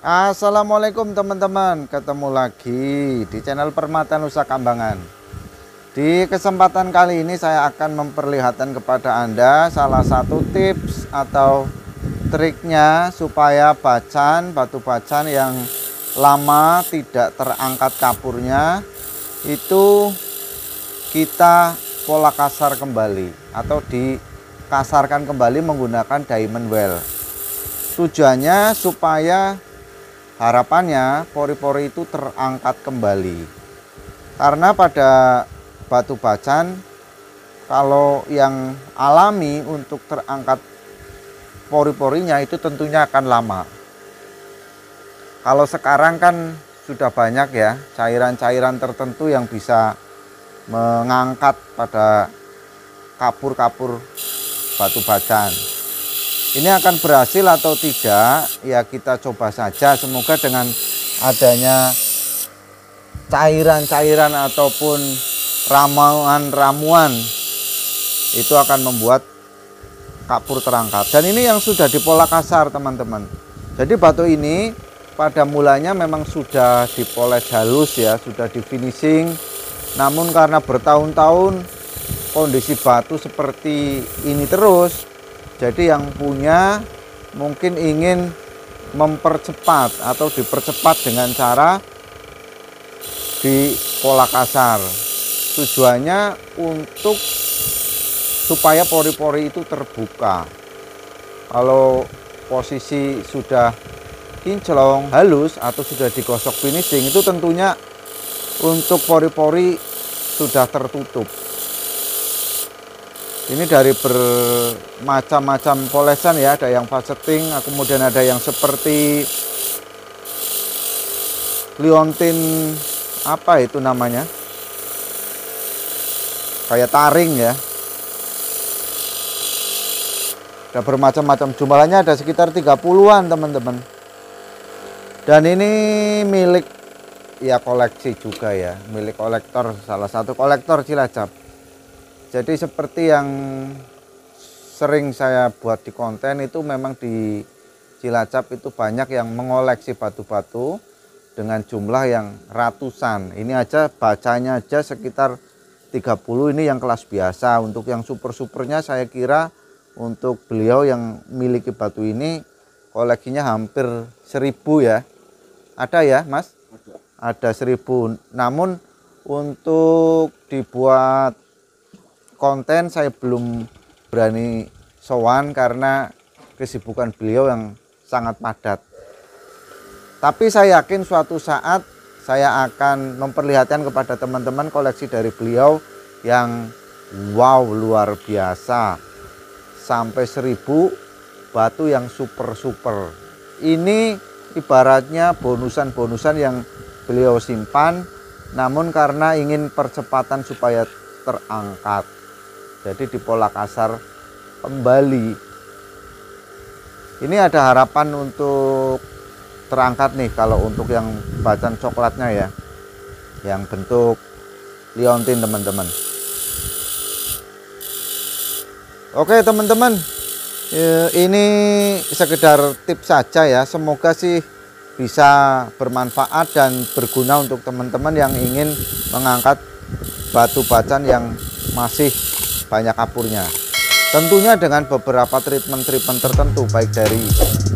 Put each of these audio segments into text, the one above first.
Assalamualaikum teman-teman, ketemu lagi di channel Permata Nusa Kambangan. Di kesempatan kali ini saya akan memperlihatkan kepada Anda salah satu tips atau triknya supaya batu bacan yang lama tidak terangkat kapurnya itu kita pola kasar kembali atau dikasarkan kembali menggunakan diamond well. Tujuannya supaya harapannya pori-pori itu terangkat kembali. Karena pada batu bacan kalau yang alami untuk terangkat pori-porinya itu tentunya akan lama. Kalau sekarang kan sudah banyak ya cairan-cairan tertentu yang bisa mengangkat pada kapur-kapur batu bacan. Ini akan berhasil atau tidak ya kita coba saja. Semoga dengan adanya cairan-cairan ataupun ramuan-ramuan itu akan membuat kapur terangkat. Dan ini yang sudah dipola kasar teman-teman. Jadi batu ini pada mulanya memang sudah dipoles halus ya, sudah di finishing. Namun karena bertahun-tahun kondisi batu seperti ini terus, jadi yang punya mungkin ingin mempercepat atau dipercepat dengan cara di pola kasar. Tujuannya untuk supaya pori-pori itu terbuka. Kalau posisi sudah kinclong, halus atau sudah digosok finishing itu tentunya untuk pori-pori sudah tertutup. Ini dari bermacam-macam polesan ya, ada yang faceting, kemudian ada yang seperti liontin, apa itu namanya, kayak taring ya. Ada bermacam-macam, jumlahnya ada sekitar 30-an teman-teman. Dan ini milik ya koleksi juga ya, milik kolektor, salah satu kolektor Cilacap. Jadi seperti yang sering saya buat di konten itu memang di Cilacap itu banyak yang mengoleksi batu-batu dengan jumlah yang ratusan. Ini aja bacanya aja sekitar 30, ini yang kelas biasa. Untuk yang super-supernya saya kira untuk beliau yang miliki batu ini koleksinya hampir 1000 ya. Ada ya Mas? Ada 1000. Namun untuk dibuat konten saya belum berani sowan karena kesibukan beliau yang sangat padat. Tapi saya yakin suatu saat saya akan memperlihatkan kepada teman-teman koleksi dari beliau yang wow, luar biasa. Sampai 1000 batu yang super-super. Ini ibaratnya bonusan-bonusan yang beliau simpan, namun karena ingin percepatan supaya terangkat. Jadi di pola kasar kembali. Ini ada harapan untuk terangkat nih kalau untuk yang bacan coklatnya ya, yang bentuk liontin teman-teman. Oke teman-teman, ini sekedar tips saja ya. Semoga sih bisa bermanfaat dan berguna untuk teman-teman yang ingin mengangkat batu bacan yang masih banyak kapurnya. Tentunya dengan beberapa treatment tertentu, baik dari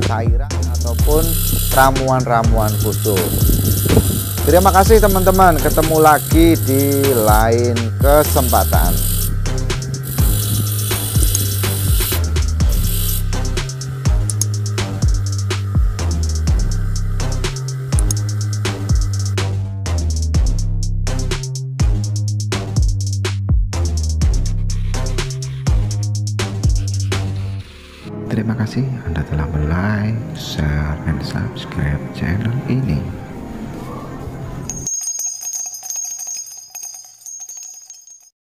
cairan ataupun ramuan-ramuan khusus. Terima kasih teman-teman, ketemu lagi di lain kesempatan. Terima kasih Anda telah like, share, dan subscribe channel ini.